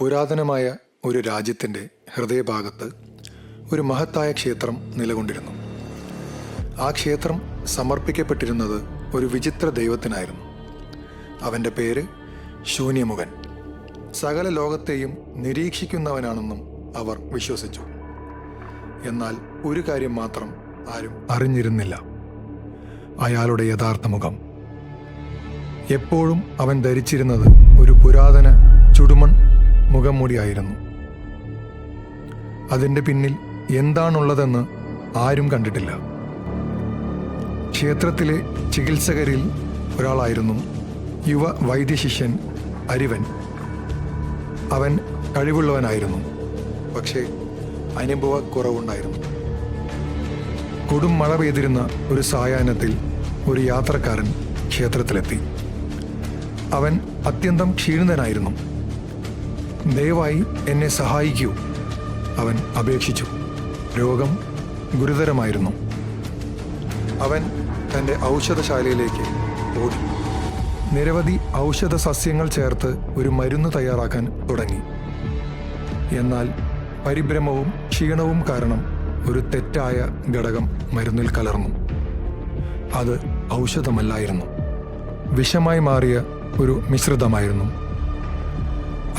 പുരാതനമായ ഒരു രാജ്യത്തിൻ്റെ ഹൃദയഭാഗത്ത് ഒരു മഹത്തായ ക്ഷേത്രം നിലകൊണ്ടിരുന്നു. ആ ക്ഷേത്രം സമർപ്പിക്കപ്പെട്ടിരുന്നത് ഒരു വിചിത്ര ദൈവത്തിനായിരുന്നു. അവൻ്റെ പേര് ശൂന്യമുഖൻ. സകല ലോകത്തെയും നിരീക്ഷിക്കുന്നവനാണെന്നും അവർ വിശ്വസിച്ചു. എന്നാൽ ഒരു കാര്യം മാത്രം ആരും അറിഞ്ഞിരുന്നില്ല: അയാളുടെ യഥാർത്ഥ മുഖം. എപ്പോഴും അവൻ ധരിച്ചിരുന്നത് ഒരു പുരാതന ചുടുമൺ മുഖംമൂടിയായിരുന്നു. അതിൻ്റെ പിന്നിൽ എന്താണുള്ളതെന്ന് ആരും കണ്ടിട്ടില്ല. ക്ഷേത്രത്തിലെ ചികിത്സകരിൽ ഒരാളായിരുന്നു യുവ വൈദ്യശിഷ്യൻ അരിവൻ. അവൻ കഴിവുള്ളവനായിരുന്നു, പക്ഷേ അനുഭവക്കുറവുണ്ടായിരുന്നു. കൊടും മഴ പെയ്തിരുന്ന ഒരു സായാഹ്നത്തിൽ ഒരു യാത്രക്കാരൻ ക്ഷേത്രത്തിലെത്തി. അവൻ അത്യന്തം ക്ഷീണിതനായിരുന്നു. ദയവായി എന്നെ സഹായിക്കൂ, അവൻ അപേക്ഷിച്ചു. രോഗം ഗുരുതരമായിരുന്നു. അവൻ തൻ്റെ ഔഷധശാലയിലേക്ക് ഓടി. നിരവധി ഔഷധ സസ്യങ്ങൾ ചേർത്ത് ഒരു മരുന്ന് തയ്യാറാക്കാൻ തുടങ്ങി. എന്നാൽ പരിഭ്രമവും ക്ഷീണവും കാരണം ഒരു തെറ്റായ ഘടകം മരുന്നിൽ കലർന്നു. അത് ഔഷധമല്ലായിരുന്നു, വിഷമായി മാറിയ ഒരു മിശ്രിതമായിരുന്നു.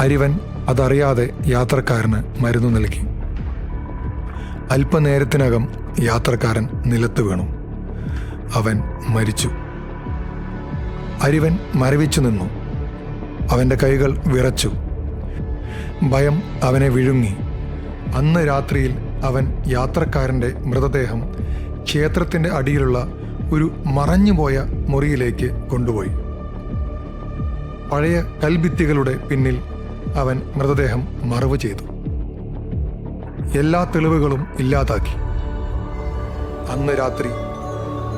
അരിവൻ അതറിയാതെ യാത്രക്കാരന് മരുന്ന് നൽകി. അല്പനേരത്തിനകം യാത്രക്കാരൻ നിലത്ത് വീണു. അവൻ മരിച്ചു. അരിവൻ മരവിച്ചു നിന്നു. അവൻ്റെ കൈകൾ വിറച്ചു. ഭയം അവനെ വിഴുങ്ങി. അന്ന് രാത്രിയിൽ അവൻ യാത്രക്കാരൻ്റെ മൃതദേഹം ക്ഷേത്രത്തിൻ്റെ അടിയിലുള്ള ഒരു മറഞ്ഞുപോയ മുറിയിലേക്ക് കൊണ്ടുപോയി. പഴയ കൽഭിത്തികളുടെ പിന്നിൽ അവൻ മൃതദേഹം മറവ് ചെയ്തു. എല്ലാ തെളിവുകളും ഇല്ലാതാക്കി. അന്ന് രാത്രി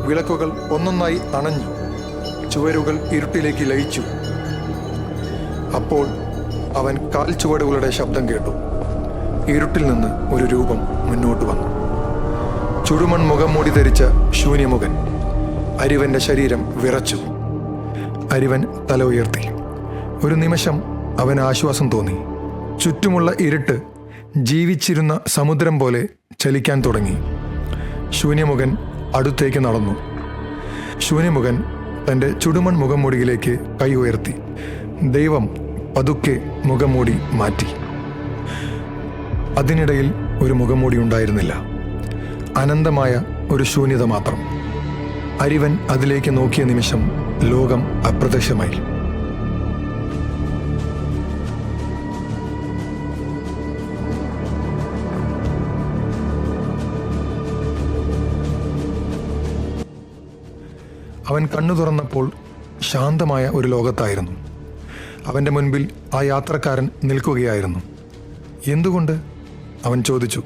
വിളക്കുകൾ ഒന്നൊന്നായി അണഞ്ഞു. ചുവരുകൾ ഇരുട്ടിലേക്ക് ലയിച്ചു. അപ്പോൾ അവൻ കാൽച്ചുവടുകളുടെ ശബ്ദം കേട്ടു. ഇരുട്ടിൽ നിന്ന് ഒരു രൂപം മുന്നോട്ട് വന്നു. ചുടുമൺ മുഖം മൂടി ധരിച്ച ശൂന്യമുഖൻ. അരിവന്റെ ശരീരം വിറച്ചു. അരിവൻ തല ഉയർത്തി. ഒരു നിമിഷം അവന് ആശ്വാസം തോന്നി. ചുറ്റുമുള്ള ഇരുട്ട് ജീവിച്ചിരുന്ന സമുദ്രം പോലെ ചലിക്കാൻ തുടങ്ങി. ശൂന്യമുഖൻ അടുത്തേക്ക് നടന്നു. ശൂന്യമുഖൻ തൻ്റെ ചുടുമൺ മുഖംമൂടിയിലേക്ക് കൈ ഉയർത്തി. ദൈവം പതുക്കെ മുഖംമൂടി മാറ്റി. അതിനിടയിൽ ഒരു മുഖംമൂടി ഉണ്ടായിരുന്നില്ല. അനന്തമായ ഒരു ശൂന്യത മാത്രം. അരിവൻ അതിലേക്ക് നോക്കിയ നിമിഷം ലോകം അപ്രത്യക്ഷമായി. അവൻ കണ്ണു തുറന്നപ്പോൾ ശാന്തമായ ഒരു ലോകത്തായിരുന്നു. അവൻ്റെ മുൻപിൽ ആ യാത്രക്കാരൻ നിൽക്കുകയായിരുന്നു. എന്തുകൊണ്ട്? അവൻ ചോദിച്ചു.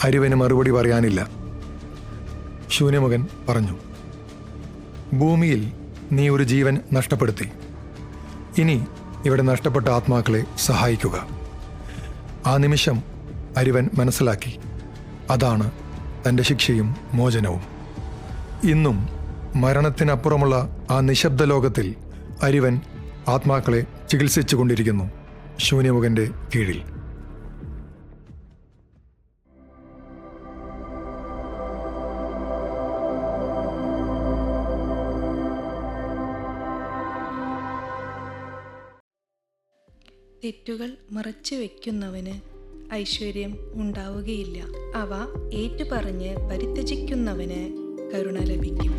അരിവന് മറുപടി പറയാനില്ല. ശൂന്യമുഖൻ പറഞ്ഞു, ഭൂമിയിൽ നീ ഒരു ജീവൻ നഷ്ടപ്പെടുത്തി. ഇനി ഇവിടെ നഷ്ടപ്പെട്ട ആത്മാക്കളെ സഹായിക്കുക. ആ നിമിഷം അരിവൻ മനസ്സിലാക്കി, അതാണ് തൻ്റെ ശിക്ഷയും മോചനവും. ഇന്നും മരണത്തിനപ്പുറമുള്ള ആ നിശബ്ദ ലോകത്തിൽ അരിവൻ ആത്മാക്കളെ ചികിത്സിച്ചു കൊണ്ടിരിക്കുന്നു, ശൂന്യമുഖൻ്റെ കീഴിൽ. തെറ്റുകൾ മറച്ചു വയ്ക്കുന്നവന് ഐശ്വര്യം ഉണ്ടാവുകയില്ല. അവ ഏറ്റുപറഞ്ഞ് പരിത്യജിക്കുന്നവന് കരുണ ലഭിക്കും.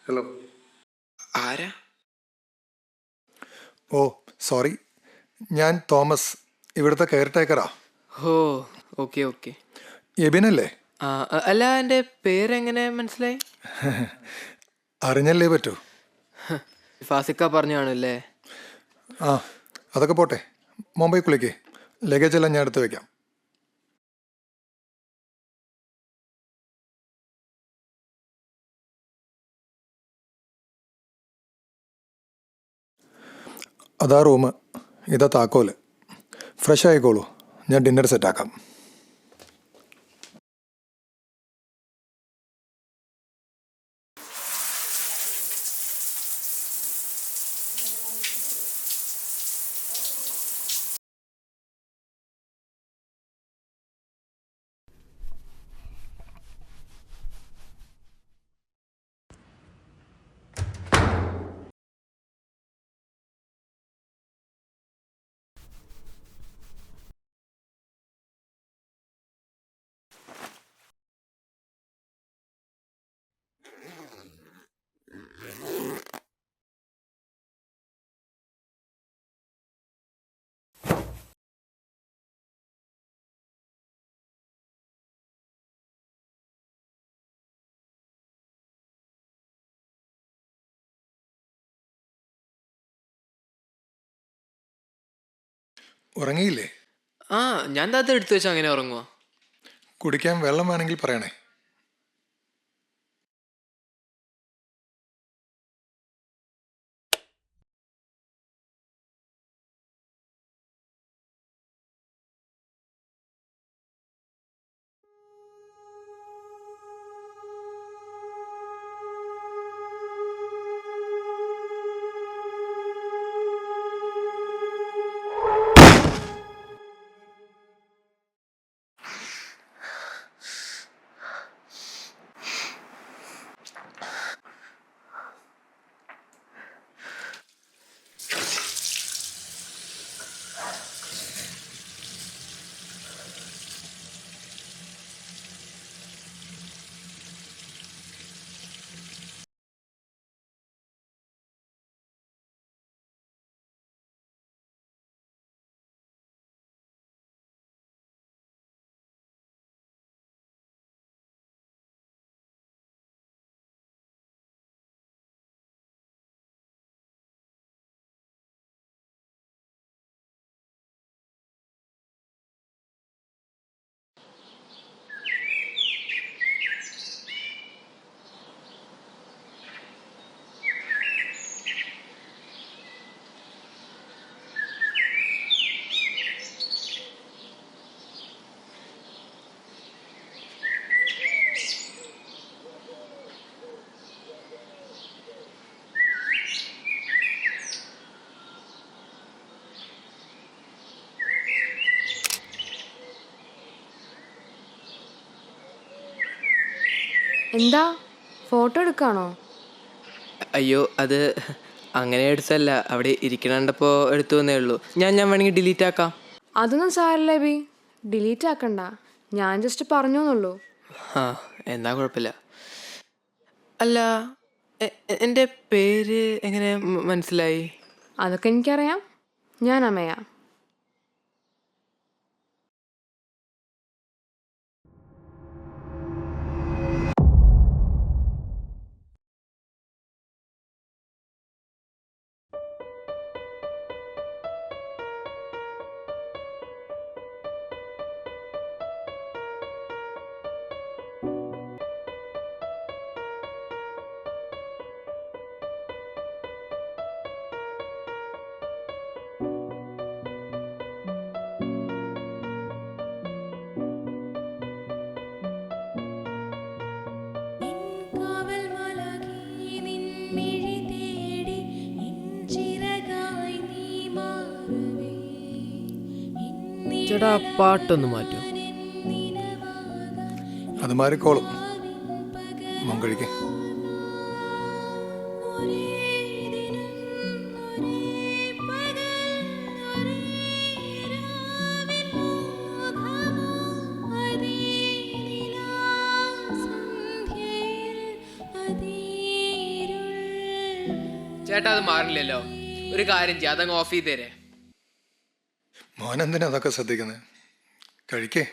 ഹലോ. ആരാ? ഓ സോറി, ഞാൻ തോമസ്, ഇവിടുത്തെ കെയർ ടേക്കറാ. ഓ ഓക്കെ ഓക്കെ. എബിനല്ലേ? അല്ല, എൻ്റെ പേരെങ്ങനെ മനസ്സിലായി? അറിഞ്ഞല്ലേ പറ്റൂ. ഫാസിക്ക പറഞ്ഞു കാണുമല്ലേ? ആ അതൊക്കെ പോട്ടെ, മുംബൈക്കുള്ളിലേക്ക് ലഗേജ് എല്ലാം ഞാൻ എടുത്ത് വെക്കാം. അതാ റൂം, ഇതാ താക്കോല്. ഫ്രഷ് ആയിക്കോളൂ, ഞാൻ ഡിന്നർ സെറ്റാക്കാം. ഉറങ്ങിയില്ലേ? ആ, ഞാൻ അത് എടുത്തു വെച്ചാൽ അങ്ങനെ ഉറങ്ങുമോ? കുടിക്കാൻ വെള്ളം വേണമെങ്കിൽ പറയണേ. എന്താ, ഫോട്ടോ എടുക്കാണോ? അയ്യോ, അത് അങ്ങനെ എടുത്തല്ല, അവിടെ ഇരിക്കണണ്ടപ്പോൾ എടുത്തു വന്നേ ഉള്ളൂ. ഞാൻ വേണമെങ്കിൽ ഡിലീറ്റ് ആക്കാം. അതൊന്നും സാരല്ല ബി, ഡിലീറ്റ് ആക്കണ്ട, ഞാൻ ജസ്റ്റ് പറഞ്ഞു എന്നുള്ളൂ. ആ, എന്നാ കുഴപ്പമില്ല. അല്ല, എൻ്റെ പേര് എങ്ങനെ മനസ്സിലായി? അതൊക്കെ എനിക്കറിയാം, ഞാൻ അമ്മയ. ചേട്ടാ, പാട്ടൊന്ന് മാറ്റൂ. അത് മാറിക്കോളും, മോൻ കഴിക്കേ. ചേട്ടാ അത് മാറില്ലല്ലോ. ഒരു കാര്യം ചെയ്യാം, അതങ്ങ് ഓഫ് ചെയ്ത് തരേ. മോനെന്തിനാ അതൊക്കെ ശ്രദ്ധിക്കുന്നത്? കഴിക്കേ.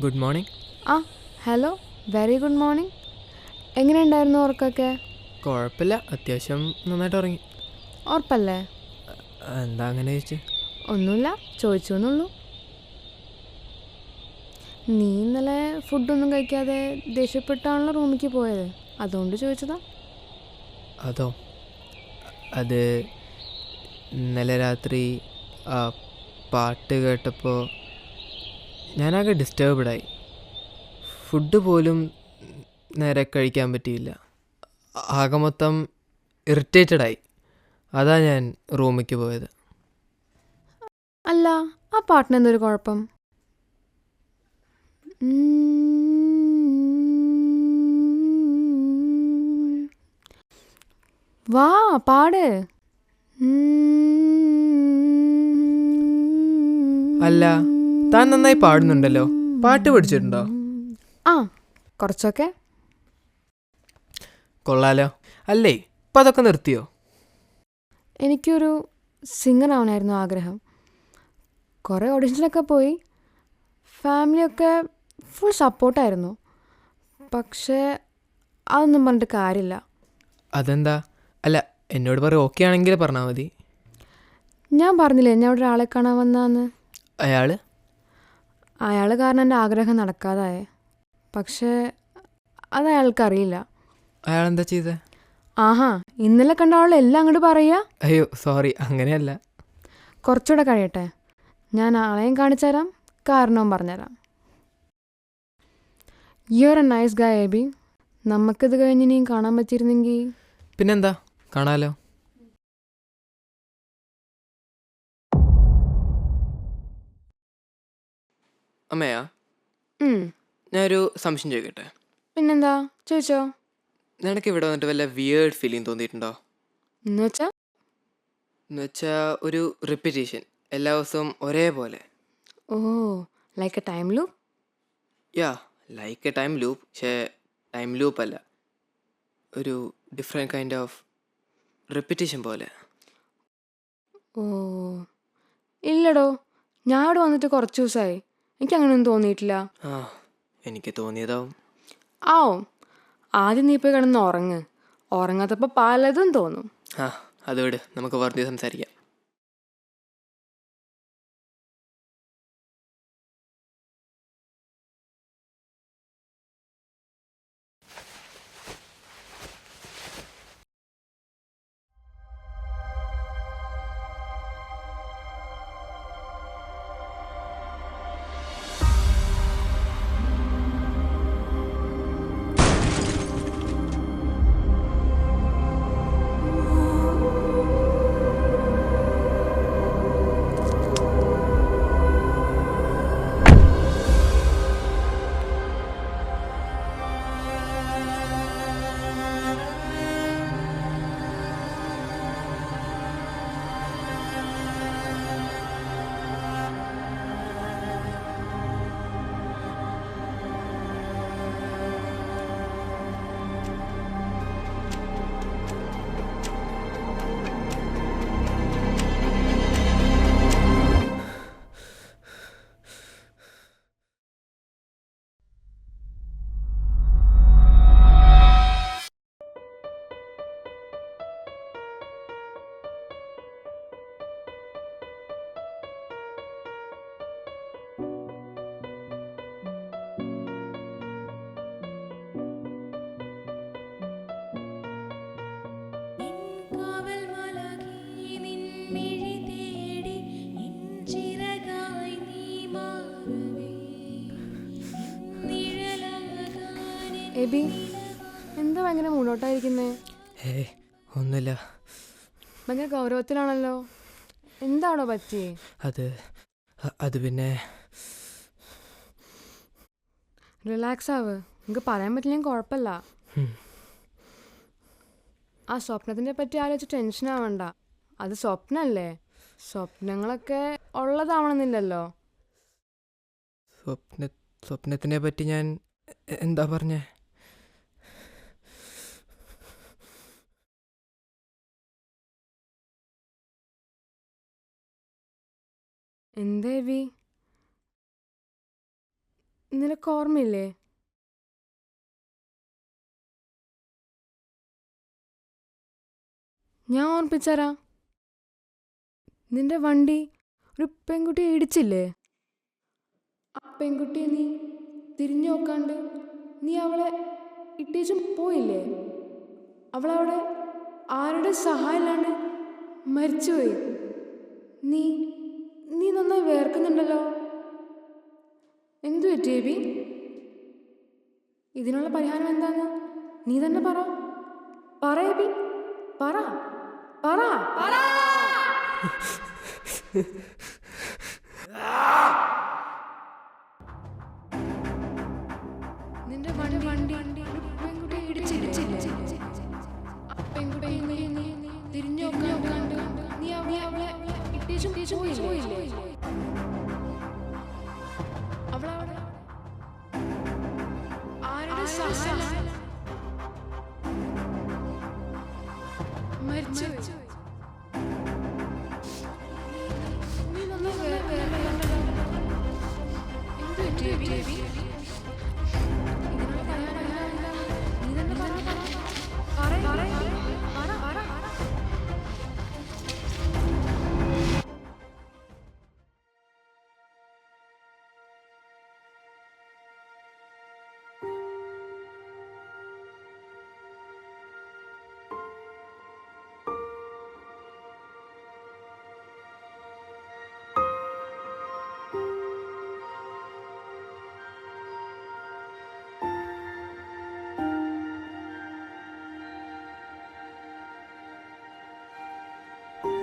Good morning. ആ ഹലോ, വെരി ഗുഡ് മോർണിംഗ്. എങ്ങനെയുണ്ടായിരുന്നു ഉറക്കമൊക്കെ? കുഴപ്പമില്ല, അത്യാവശ്യം നന്നായിട്ട് ഉറങ്ങി. ഉറപ്പല്ലേ? എന്താ അങ്ങനെ ചോദിച്ചു? ഒന്നുമില്ല, ചോദിച്ചു എന്നുള്ളൂ. നീ ഇന്നലെ ഫുഡൊന്നും കഴിക്കാതെ ദേഷ്യപ്പെട്ടാണല്ലോ റൂമിലേക്ക് പോയത്, അതുകൊണ്ട് ചോദിച്ചതാ. അതോ, അത് ഇന്നലെ രാത്രി ആ പാട്ട് കേട്ടപ്പോൾ ഞാനാകെ ഡിസ്റ്റർബ്ഡായി. ഫുഡ് പോലും നേരെ കഴിക്കാൻ പറ്റിയില്ല. ആകെ മൊത്തം ഇറിറ്റേറ്റഡായി. അതാ ഞാൻ റൂമിലേക്ക് പോയത്. അല്ല, ആ പാട്ടിന് എന്തൊരു കുഴപ്പം? വാ പാട്. അല്ല, താൻ നന്നായി പാടുന്നുണ്ടല്ലോ. പാട്ട് പഠിച്ചിട്ടുണ്ടോ? ആ, കുറച്ചൊക്കെ. കൊള്ളാലോ. അല്ലേ, ഇപ്പം അതൊക്കെ നിർത്തിയോ? എനിക്കൊരു സിംഗർ ആവണമായിരുന്നു ആഗ്രഹം. കുറേ ഓഡിഷൻസിലൊക്കെ പോയി. ഫാമിലിയൊക്കെ ഫുൾ സപ്പോർട്ടായിരുന്നു. പക്ഷേ അതൊന്നും പറഞ്ഞിട്ട് കാര്യമില്ല. അതെന്താ? അല്ല, എന്നോട് പറയും ഓക്കെ ആണെങ്കിൽ പറഞ്ഞാൽ മതി. ഞാൻ പറഞ്ഞില്ലേ ഞാൻ അവിടെ ഒരാളെ കാണാൻ വന്നാന്ന്. അയാൾ കാരണം എൻ്റെ ആഗ്രഹം നടക്കാതായേ. പക്ഷേ അത് അയാൾക്കറിയില്ല. അയാളെന്താ ചെയ്തേ? ആഹാ, ഇന്നലെ കണ്ട ആളെല്ലാം അങ്ങോട്ട് പറയുക. അയ്യോ സോറി, അങ്ങനെയല്ല. കുറച്ചുകൂടെ കഴിയട്ടെ, ഞാൻ ആളെയും കാണിച്ചു തരാം, കാരണവും പറഞ്ഞുതരാം. You are a nice guy Abi. നമുക്കിത് കഴിഞ്ഞ് ഇനിയും കാണാൻ പറ്റിയിരുന്നെങ്കിൽ. പിന്നെന്താ, കാണാലോ. അമ്മയാ, ഞാനൊരു സംശയം ചോദിക്കട്ടെ? പിന്നെന്താ, ചോദിച്ചോ. നിനക്ക് ഇവിടെ വന്നിട്ട് വല്ല വിയേർഡ് ഫീലിംഗ് തോന്നിയിട്ടുണ്ടോ? എന്നുവെച്ചാ ഒരു റിപ്പീറ്റേഷൻ, എല്ലാ ദിവസവും ഒരേപോലെ. Oh, like a time loop. Yeah, like a time loop. പക്ഷേ ടൈം ലൂപ്പ് അല്ല, ഒരു ഡിഫറെൻറ്റ് കൈൻഡ് ഓഫ് റിപ്പീറ്റേഷൻ പോലെ. ഓ ഇല്ലടോ, ഞാൻ ഇവിടെ വന്നിട്ട് കുറച്ച് ദിവസമായി, എനിക്ക് അങ്ങനെയൊന്നും തോന്നിയിട്ടില്ല. ആ, എനിക്ക് തോന്നിയതാവും. ആവും. ആദ്യം നീ പോയി കിടന്ന് ഉറങ്ങാത്തപ്പോൾ പലതും തോന്നും. ആ, അതോട് നമുക്ക് വെറുതെ സംസാരിക്കാം. എബി എന്താ ഭയങ്കര മുന്നോട്ടായിരിക്കുന്നേ? ഏയ് ഒന്നുമില്ല. ഭയങ്കര ഗൗരവത്തിലാണല്ലോ. എന്താണോ പറ്റിയേ? അത് പിന്നെ റിലാക്സ് ആവ്. നിങ്ങൾക്ക് പറയാൻ പറ്റില്ലെങ്കിൽ കുഴപ്പമില്ല. ആ സ്വപ്നത്തിനെ പറ്റി ആലോചിച്ച് ടെൻഷൻ ആവണ്ട. അത് സ്വപ്നമല്ലേ? സ്വപ്നങ്ങളൊക്കെ ഉള്ളതാവണമെന്നില്ലല്ലോ. സ്വപ്നത്തിനെ പറ്റി ഞാൻ എന്താ പറഞ്ഞേ? എന്താ എബി, നിനക്ക് ഓർമ്മയില്ലേ? ഞാൻ ഓർമ്മിപ്പിച്ചരാ. നിന്റെ വണ്ടി ഒരു പെൺകുട്ടിയെ ഇടിച്ചില്ലേ? ആ പെൺകുട്ടിയെ നീ തിരിഞ്ഞു നോക്കാണ്ട് നീ അവളെ ഇട്ടേച്ചും പോയില്ലേ? അവളവിടെ ആരുടെ സഹായമില്ലാണ്ട് മരിച്ചുപോയി. നീ നീ നന്നായി വേർക്കുന്നുണ്ടല്ലോ. എന്തു പറ്റി എബി? ഇതിനുള്ള പരിഹാരം എന്താന്ന് നീ തന്നെ പറ എബി, പറ. നിന്റെ വണ്ടി പെൺകുട്ടിയെ ഇടിച്ചില്ലേ? ആ പെൺകുട്ടിയെ നീ തിരിഞ്ഞു നോക്കാണ്ട് നീ അവളെ ഇട്ടേച്ചും പോയില്ലേ? അവളവിടെ ആരുടെ സഹായം മരിച്ചു. നീ നന്നായി എന്ത് പറ്റി എബി? ഇതിനുള്ള പരിഹാരം നീ തന്നെ പറ.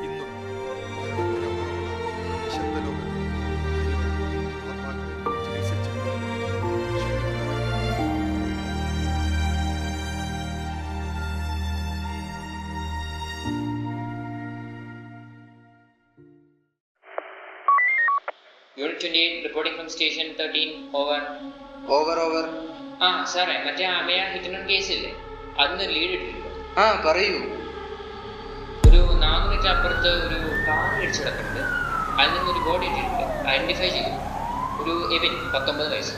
ഇന്നും ഭരണത്തിനപ്പുറമുള്ള നിശബ്ദലോകത്തിൽ അരിവൻ ആത്മാക്കളെ ചികിത്സിച്ചു. Unit 28 reporting from station 13. Over. Over. ആ സാറേ, മറ്റേ അമയ ഹിറ്റനൺ കേസില്ലേ, അതിന് ലീഡ് ഇട്ടിട്ടുണ്ടോ? ആ പറയൂ. ഒരു 400 മീറ്റർ അപ്പുറത്ത് ഒരു കാർ ഇടിച്ചു കിടക്കുന്നുണ്ട്. അതിൽ നിന്നൊരു ബോഡി ഇട്ടിട്ടുണ്ട്. ഐഡന്റിഫൈ ചെയ്തു. ഒരു എവിൻ, 19 വയസ്സ്.